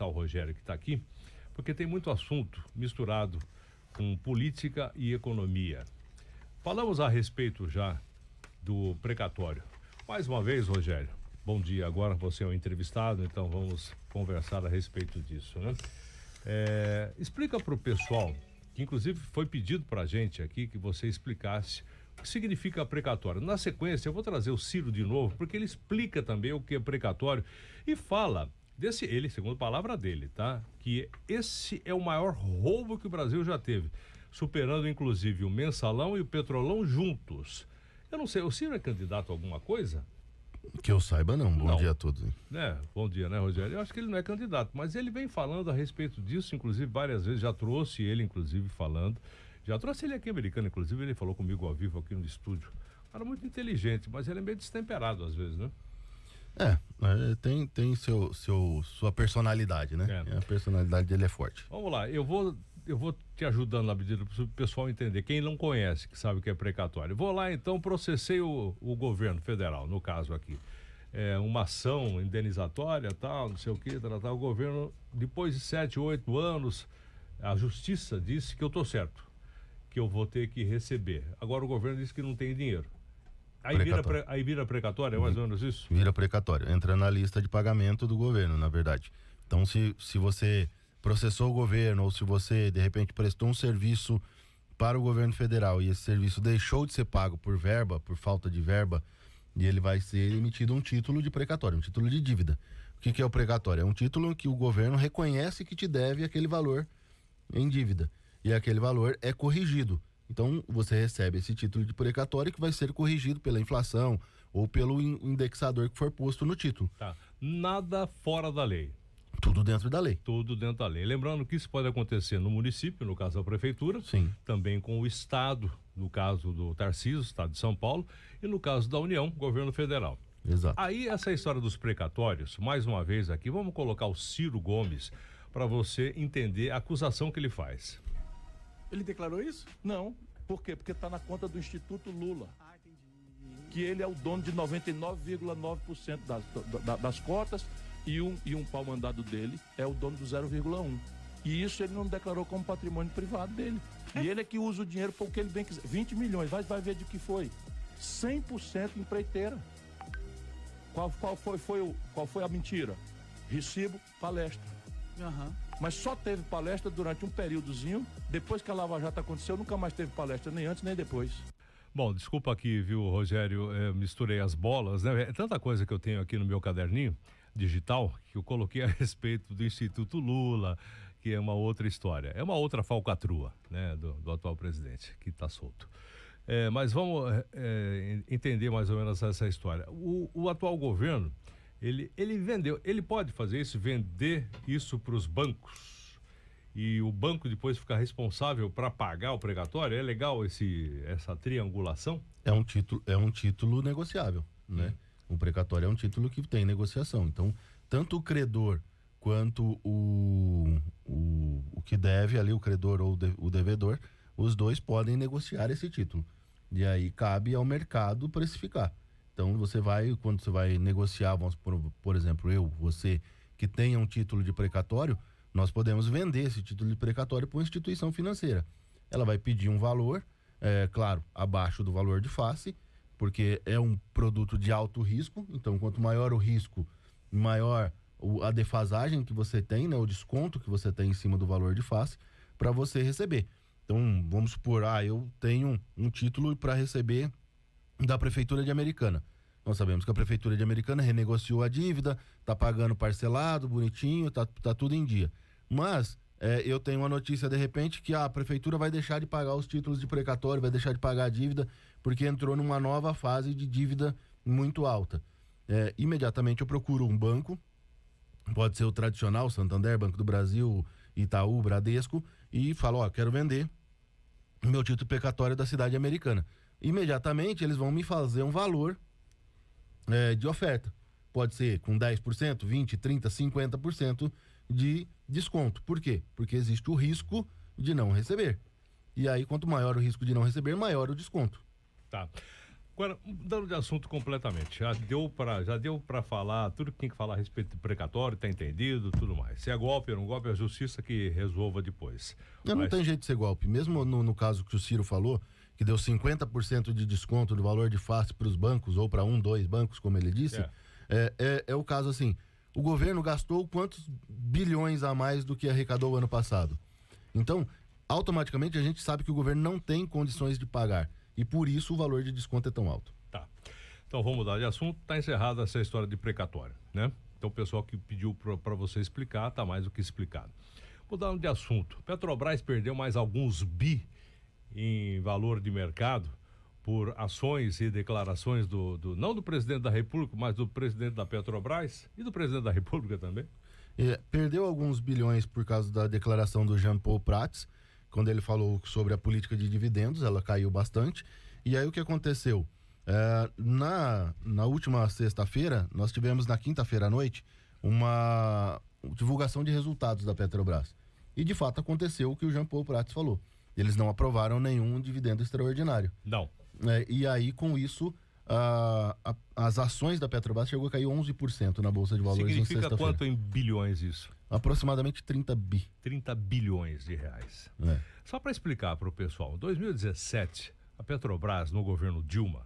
O Rogério que está aqui, porque tem muito assunto misturado com política e economia. Falamos a respeito já do precatório. Mais uma vez, Rogério, bom dia. Agora você é o entrevistado, então vamos conversar a respeito disso, né? Explica para o pessoal, que inclusive foi pedido para a gente aqui, que você explicasse o que significa precatório. Na sequência, eu vou trazer o Ciro de novo, porque ele explica também o que é precatório e fala ele, segundo a palavra dele, tá? Que esse é o maior roubo que o Brasil já teve, superando inclusive o Mensalão e o Petrolão juntos. Eu não sei, o Ciro é candidato a alguma coisa? Que eu saiba não, bom Não. dia a todos. Bom dia, né, Rogério? Eu acho que ele não é candidato, mas ele vem falando a respeito disso, inclusive várias vezes, já trouxe ele, inclusive, falando. Já trouxe ele aqui americano, inclusive, ele falou comigo ao vivo aqui no estúdio. Cara muito inteligente, mas ele é meio destemperado às vezes, né? Tem sua personalidade, né? A personalidade dele é forte. Vamos lá, eu vou te ajudando na medida para o pessoal entender. Quem não conhece, que sabe o que é precatório. Vou lá, então, processei o governo federal, no caso aqui. Uma ação indenizatória, tal, não sei o que, tal. O governo, depois de 7, 8 anos, a justiça disse que eu estou certo, que eu vou ter que receber. Agora o governo disse que não tem dinheiro. Aí vira precatório, é mais ou menos isso? Vira precatório, entra na lista de pagamento do governo, na verdade. Então, se você processou o governo ou se você, de repente, prestou um serviço para o governo federal e esse serviço deixou de ser pago por falta de verba, e ele vai ser emitido um título de precatório, um título de dívida. O que é o precatório? É um título em que o governo reconhece que te deve aquele valor em dívida e aquele valor é corrigido. Então, você recebe esse título de precatório que vai ser corrigido pela inflação ou pelo indexador que for posto no título. Tá. Nada fora da lei. Tudo dentro da lei. Tudo dentro da lei. Lembrando que isso pode acontecer no município, no caso da prefeitura. Sim. Também com o estado, no caso do Tarcísio, estado de São Paulo, e no caso da União, governo federal. Exato. Aí, essa história dos precatórios, mais uma vez aqui, vamos colocar o Ciro Gomes para você entender a acusação que ele faz. Ele declarou isso? Não. Por quê? Porque está na conta do Instituto Lula. Entendi. Que ele é o dono de 99,9% das cotas e um pau mandado dele é o dono do 0,1%. E isso ele não declarou como patrimônio privado dele. E ele é que usa o dinheiro para o que ele bem quiser. 20 milhões, vai ver de que foi. 100% empreiteira. Qual foi a mentira? Recibo, palestra. Uhum. Mas só teve palestra durante um períodozinho. Depois que a Lava Jato aconteceu, nunca mais teve palestra, nem antes nem depois. Bom, desculpa aqui, viu, Rogério, misturei as bolas, né? É tanta coisa que eu tenho aqui no meu caderninho digital que eu coloquei a respeito do Instituto Lula, que é uma outra história. É uma outra falcatrua, né, do atual presidente, que está solto. Mas vamos entender mais ou menos essa história. O atual governo, ele vendeu, ele pode fazer isso, vender isso para os bancos e o banco depois ficar responsável para pagar o precatório? É legal essa triangulação? É um título negociável, né? O precatório é um título que tem negociação. Então, tanto o credor quanto o que deve ali, o credor ou o devedor, os dois podem negociar esse título. E aí cabe ao mercado precificar. Então, quando você vai negociar, vamos por exemplo, você que tenha um título de precatório, nós podemos vender esse título de precatório para uma instituição financeira. Ela vai pedir um valor, claro, abaixo do valor de face, porque é um produto de alto risco. Então, quanto maior o risco, maior a defasagem que você tem, né, o desconto que você tem em cima do valor de face para você receber. Então, vamos supor, eu tenho um título para receber da Prefeitura de Americana. Nós sabemos que a Prefeitura de Americana renegociou a dívida, está pagando parcelado, bonitinho, tá tudo em dia. Mas eu tenho uma notícia de repente que a Prefeitura vai deixar de pagar os títulos de precatório, vai deixar de pagar a dívida, porque entrou numa nova fase de dívida muito alta. Imediatamente eu procuro um banco, pode ser o tradicional, Santander, Banco do Brasil, Itaú, Bradesco, e falo, quero vender meu título precatório da cidade americana. Imediatamente eles vão me fazer um valor de oferta. Pode ser com 10%, 20%, 30%, 50% de desconto. Por quê? Porque existe o risco de não receber. E aí, quanto maior o risco de não receber, maior o desconto. Tá. Agora, mudando de assunto completamente, já deu para falar tudo que tem que falar a respeito do precatório, tá entendido, tudo mais. Se é golpe ou não golpe, é a justiça que resolva depois. Não tem jeito de ser golpe. Mesmo no caso que o Ciro falou, que deu 50% de desconto no valor de face para os bancos, ou para 2 bancos, como ele disse, é o caso assim, o governo gastou quantos bilhões a mais do que arrecadou ano passado? Então, automaticamente a gente sabe que o governo não tem condições de pagar. E por isso o valor de desconto é tão alto. Tá. Então vamos mudar de assunto. Tá encerrada essa história de precatório, né? Então o pessoal que pediu para você explicar, tá mais do que explicado. Mudando de assunto. Petrobras perdeu mais alguns bi em valor de mercado por ações e declarações não do presidente da República, mas do presidente da Petrobras e do presidente da República também. Perdeu alguns bilhões por causa da declaração do Jean Paul Prats, quando ele falou sobre a política de dividendos, ela caiu bastante. E aí o que aconteceu? Na última sexta-feira, nós tivemos na quinta-feira à noite uma divulgação de resultados da Petrobras. E de fato aconteceu o que o Jean Paul Prats falou. Eles não aprovaram nenhum dividendo extraordinário. Não. E aí com isso, as ações da Petrobras chegou a cair 11% na Bolsa de Valores em sexta-feira. Significa quanto em bilhões isso? Aproximadamente 30 bi. 30 bilhões de reais. Só para explicar para o pessoal, em 2017, a Petrobras, no governo Dilma,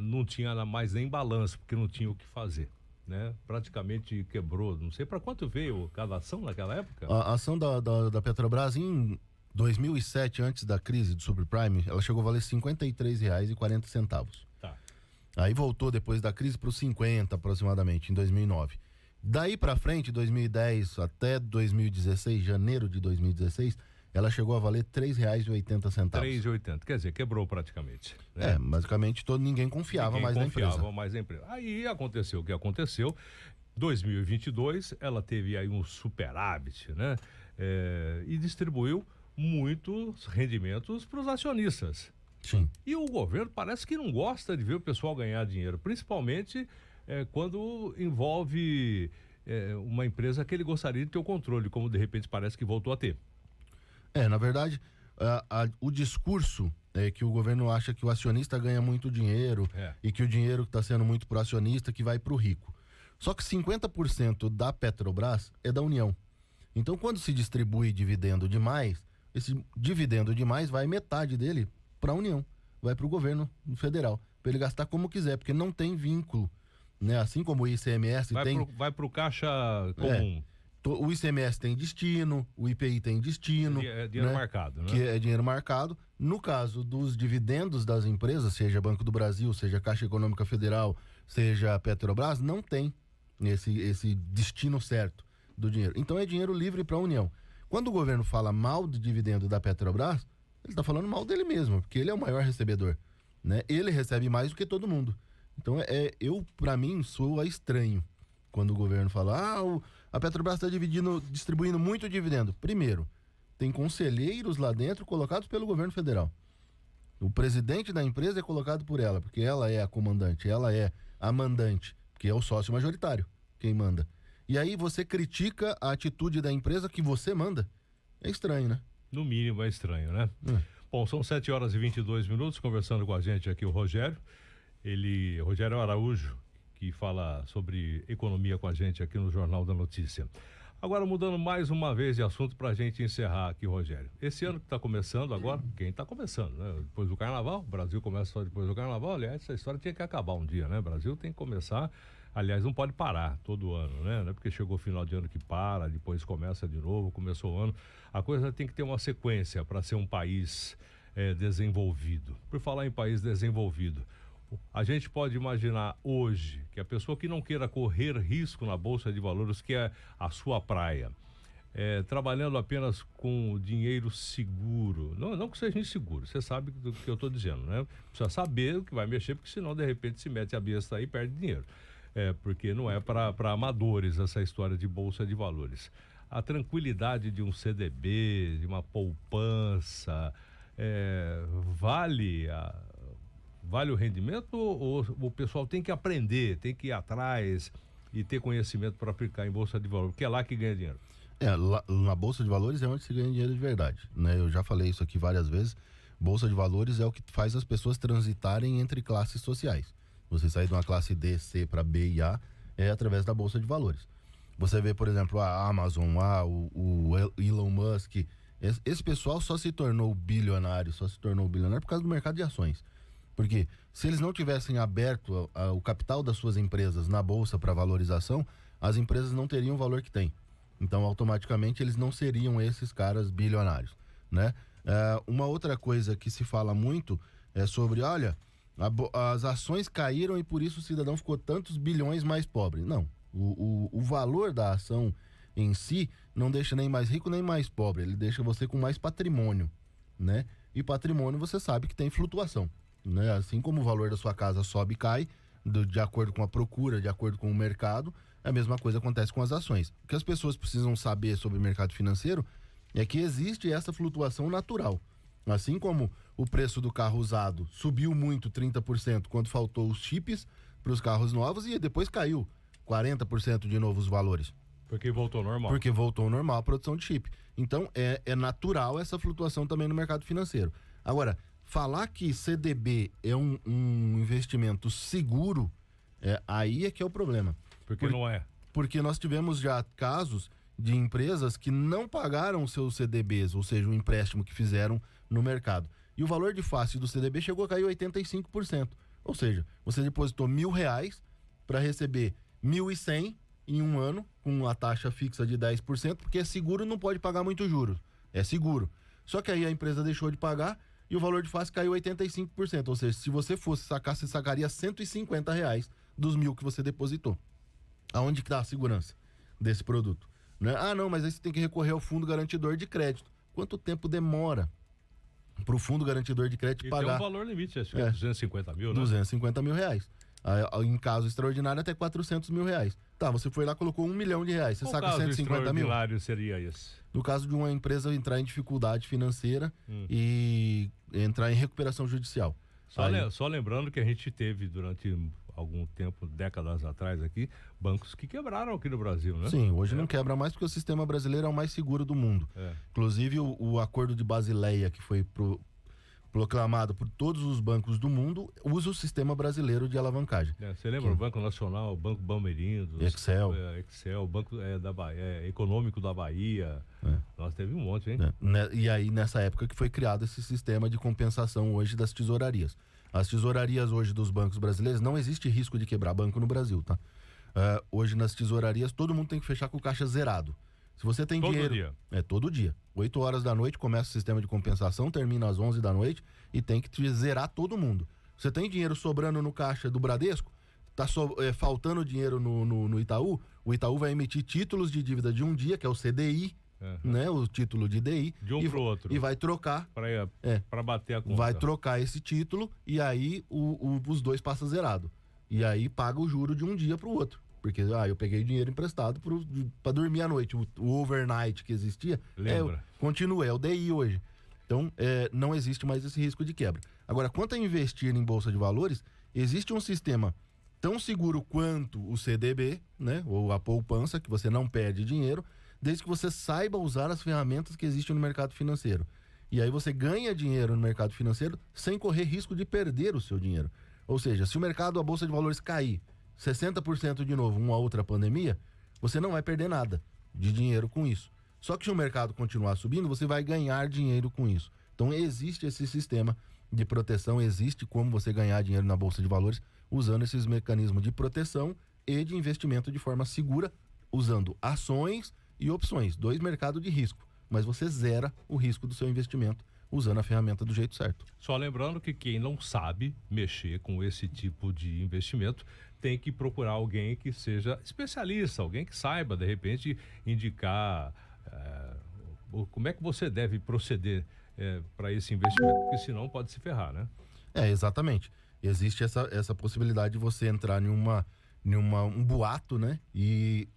não tinha mais nem balanço, porque não tinha o que fazer, né? Praticamente quebrou, não sei para quanto veio cada ação naquela época. A ação da Petrobras em 2007, antes da crise do subprime, ela chegou a valer R$ 53,40. Tá. Aí voltou depois da crise para os 50 aproximadamente, em 2009. Daí para frente, 2010 até 2016, janeiro de 2016, ela chegou a valer R$ 3,80. R$ 3,80, quer dizer, quebrou praticamente. Né? Basicamente ninguém confiava mais na empresa. Mais na empresa. Aí aconteceu o que aconteceu. 2022, ela teve aí um superávit, né? E distribuiu muitos rendimentos para os acionistas. Sim. E o governo parece que não gosta de ver o pessoal ganhar dinheiro, principalmente quando envolve uma empresa que ele gostaria de ter o controle, como de repente parece que voltou a ter. Na verdade, o discurso é que o governo acha que o acionista ganha muito dinheiro e que o dinheiro está sendo muito pro acionista que vai pro rico. Só que 50% da Petrobras é da União. Então, quando se distribui dividendo demais, esse dividendo demais vai metade dele para a União, vai para o governo federal, para ele gastar como quiser, porque não tem vínculo, né? Assim como o ICMS vai para o caixa comum. O ICMS tem destino, o IPI tem destino. É dinheiro marcado, né? Que é dinheiro marcado. No caso dos dividendos das empresas, seja Banco do Brasil, seja Caixa Econômica Federal, seja Petrobras, não tem esse destino certo do dinheiro. Então é dinheiro livre para a União. Quando o governo fala mal do dividendo da Petrobras, ele está falando mal dele mesmo, porque ele é o maior recebedor, né? Ele recebe mais do que todo mundo. Então para mim, soa estranho quando o governo fala, a Petrobras está distribuindo muito dividendo. Primeiro, tem conselheiros lá dentro colocados pelo governo federal. O presidente da empresa é colocado por ela, porque ela é a comandante, ela é a mandante, que é o sócio majoritário, quem manda. E aí você critica a atitude da empresa que você manda. É estranho, né? No mínimo é estranho, né? Bom, são 7h22, conversando com a gente aqui o Rogério. Rogério Araújo, que fala sobre economia com a gente aqui no Jornal da Notícia. Agora, mudando mais uma vez de assunto para a gente encerrar aqui, Rogério. Esse ano que está começando agora, quem está começando, né? Depois do Carnaval, o Brasil começa só depois do Carnaval. Aliás, essa história tinha que acabar um dia, né? O Brasil tem que começar, aliás, não pode parar todo ano, né? Não é porque chegou o final de ano que para, depois começa de novo, começou o ano. A coisa tem que ter uma sequência para ser um país desenvolvido. Por falar em país desenvolvido, a gente pode imaginar hoje que a pessoa que não queira correr risco na Bolsa de Valores, que é a sua praia, trabalhando apenas com dinheiro seguro, não que seja inseguro, você sabe do que eu estou dizendo, né? Precisa saber o que vai mexer, porque senão de repente se mete a besta aí e perde dinheiro. Porque não é para amadores essa história de Bolsa de Valores. A tranquilidade de um CDB, de uma poupança, vale o rendimento ou o pessoal tem que aprender, tem que ir atrás e ter conhecimento para aplicar em Bolsa de Valores, porque é lá que ganha dinheiro? Lá, na Bolsa de Valores é onde se ganha dinheiro de verdade, né? Eu já falei isso aqui várias vezes. Bolsa de valores é o que faz as pessoas transitarem entre classes sociais. Você sair de uma classe D, C para B e A é através da Bolsa de Valores. Você vê, por exemplo, a Amazon, o Elon Musk. Esse pessoal só se tornou bilionário por causa do mercado de ações. Porque se eles não tivessem aberto o capital das suas empresas na Bolsa para valorização, as empresas não teriam o valor que têm. Então, automaticamente, eles não seriam esses caras bilionários, né? Uma outra coisa que se fala muito é sobre, olha, as ações caíram e por isso o cidadão ficou tantos bilhões mais pobre. Não, o valor da ação em si não deixa nem mais rico nem mais pobre, ele deixa você com mais patrimônio, né? E patrimônio você sabe que tem flutuação, né? Assim como o valor da sua casa sobe e cai, de acordo com a procura, de acordo com o mercado, a mesma coisa acontece com as ações. O que as pessoas precisam saber sobre o mercado financeiro é que existe essa flutuação natural. Assim como o preço do carro usado subiu muito, 30%, quando faltou os chips para os carros novos e depois caiu 40% de novo os valores. Porque voltou ao normal. Porque voltou ao normal a produção de chip. Então, é natural essa flutuação também no mercado financeiro. Agora, falar que CDB é um investimento seguro, aí é que é o problema. Porque não é. Porque nós tivemos já casos de empresas que não pagaram seus CDBs, ou seja, o empréstimo que fizeram no mercado. E o valor de face do CDB chegou a cair 85%. Ou seja, você depositou R$1.000 para receber 1.100 em um ano, com a taxa fixa de 10%, porque é seguro, não pode pagar muito juros. É seguro. Só que aí a empresa deixou de pagar e o valor de face caiu 85%. Ou seja, se você fosse sacar, você sacaria R$150 dos 1.000 que você depositou. Aonde que está a segurança desse produto? Né? Ah, não, mas aí você tem que recorrer ao fundo garantidor de crédito. Quanto tempo demora para o fundo garantidor de crédito pagar? Tem um valor limite, acho que é 250 mil, né? R$250 mil. Em caso extraordinário, até R$400 mil. Tá, você foi lá, colocou R$1 milhão. Você saca 150 mil. Extraordinário seria esse? No caso de uma empresa entrar em dificuldade financeira e entrar em recuperação judicial. Só lembrando que a gente teve durante algum tempo, décadas atrás aqui, bancos que quebraram aqui no Brasil, né? Sim, hoje não quebra mais porque o sistema brasileiro é o mais seguro do mundo. Inclusive o acordo de Basileia, que foi proclamado por todos os bancos do mundo, usa o sistema brasileiro de alavancagem. Você lembra o Banco Nacional, o Banco Bameirindos, Excel, o Banco da Bahia, Econômico da Bahia. Nós teve um monte, hein? E aí, nessa época que foi criado esse sistema de compensação hoje das tesourarias. As tesourarias hoje dos bancos brasileiros, não existe risco de quebrar banco no Brasil, tá? Hoje nas tesourarias, todo mundo tem que fechar com o caixa zerado. Se você tem todo dinheiro... dia? Todo dia. 8 horas da noite começa o sistema de compensação, termina às 11 da noite e tem que zerar todo mundo. Você tem dinheiro sobrando no caixa do Bradesco, tá faltando dinheiro no Itaú, o Itaú vai emitir títulos de dívida de um dia, que é o CDI, né? O título de DI. De um pro outro. E vai trocar. Para bater a conta. Vai trocar esse título e aí os dois passam zerado. E aí paga o juro de um dia pro outro. Porque eu peguei dinheiro emprestado para dormir à noite. O overnight que existia, continua, é o DI hoje. Então, não existe mais esse risco de quebra. Agora, quanto a investir em Bolsa de Valores, existe um sistema tão seguro quanto o CDB, né? Ou a poupança, que você não perde dinheiro, desde que você saiba usar as ferramentas que existem no mercado financeiro. E aí você ganha dinheiro no mercado financeiro sem correr risco de perder o seu dinheiro. Ou seja, se o mercado, a Bolsa de Valores cair 60% de novo, uma outra pandemia, você não vai perder nada de dinheiro com isso. Só que se o mercado continuar subindo, você vai ganhar dinheiro com isso. Então existe esse sistema de proteção, existe como você ganhar dinheiro na Bolsa de Valores usando esses mecanismos de proteção e de investimento de forma segura, usando ações e opções, 2 mercados de risco, mas você zera o risco do seu investimento usando a ferramenta do jeito certo. Só lembrando que quem não sabe mexer com esse tipo de investimento tem que procurar alguém que seja especialista, alguém que saiba, de repente, indicar como é que você deve proceder para esse investimento, porque senão pode se ferrar, né? Exatamente. Existe essa possibilidade de você entrar em um boato, né? E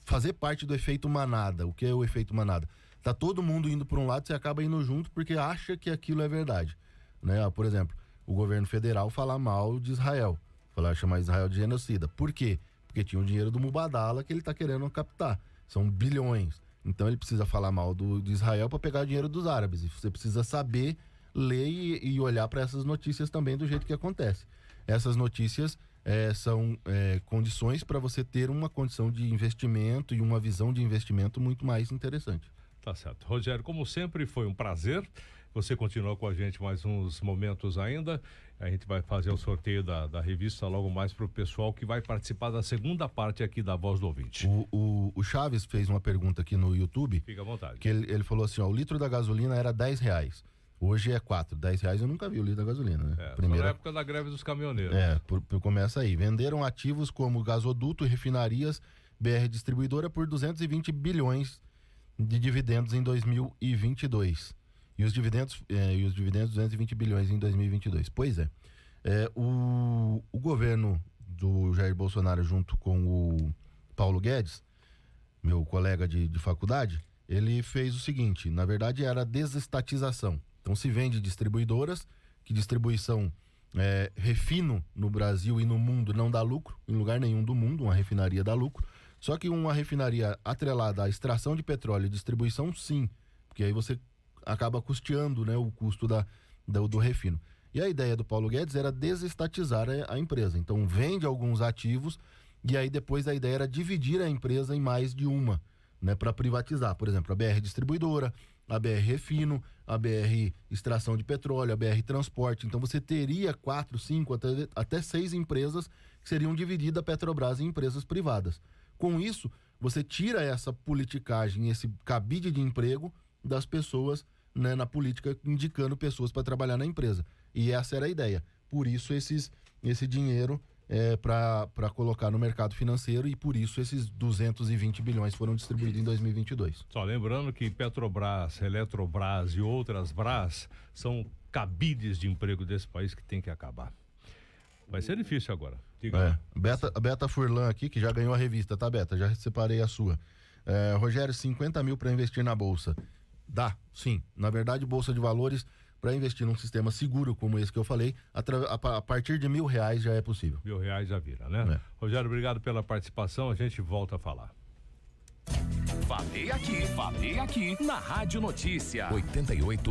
fazer parte do efeito manada. O que é o efeito manada? Tá todo mundo indo para um lado, você acaba indo junto porque acha que aquilo é verdade, né? Por exemplo, o governo federal falar mal de Israel, chamar Israel de genocida. Por quê? Porque tinha o dinheiro do Mubadala que ele tá querendo captar. São bilhões. Então ele precisa falar mal de Israel para pegar o dinheiro dos árabes. E você precisa saber ler e olhar para essas notícias também do jeito que acontece. Essas notícias são condições para você ter uma condição de investimento e uma visão de investimento muito mais interessante. Tá certo. Rogério, como sempre, foi um prazer. Você continua com a gente mais uns momentos ainda. A gente vai fazer o sorteio da revista logo mais para o pessoal que vai participar da segunda parte aqui da Voz do Ouvinte. O Chaves fez uma pergunta aqui no YouTube. Fica à vontade. Que ele falou assim, o litro da gasolina era R$10. Hoje é 4. R$10 eu nunca vi o litro da gasolina, né? Na época da greve dos caminhoneiros. Começa aí. Venderam ativos como gasoduto e refinarias, BR Distribuidora por 220 bilhões de dividendos em 2022. E os dividendos 220 bilhões em 2022. Pois é. O governo do Jair Bolsonaro junto com o Paulo Guedes, meu colega de faculdade, ele fez o seguinte, na verdade era desestatização. Então se vende distribuidoras, que distribuição refino no Brasil e no mundo não dá lucro, em lugar nenhum do mundo, uma refinaria dá lucro. Só que uma refinaria atrelada à extração de petróleo e distribuição, sim, porque aí você acaba custeando, né, o custo do refino. E a ideia do Paulo Guedes era desestatizar a empresa. Então vende alguns ativos e aí depois a ideia era dividir a empresa em mais de uma, né, para privatizar. Por exemplo, a BR Distribuidora, a BR Refino, a BR Extração de Petróleo, a BR Transporte. Então você teria 4, 5, até 6 empresas que seriam divididas a Petrobras em empresas privadas. Com isso, você tira essa politicagem, esse cabide de emprego das pessoas, né, na política, indicando pessoas para trabalhar na empresa. E essa era a ideia. Por isso esse dinheiro para colocar no mercado financeiro e por isso esses 220 bilhões foram distribuídos em 2022. Só lembrando que Petrobras, Eletrobras e outras Brás são cabides de emprego desse país que tem que acabar. Vai ser difícil agora. A Beta Furlan aqui, que já ganhou a revista, tá, Beta? Já separei a sua. Rogério, 50 mil para investir na Bolsa. Dá, sim. Na verdade, Bolsa de Valores, para investir num sistema seguro como esse que eu falei, a partir de R$1.000 já é possível. R$1.000 já vira, né? Rogério, obrigado pela participação. A gente volta a falar. Falei aqui na Rádio Notícia 88.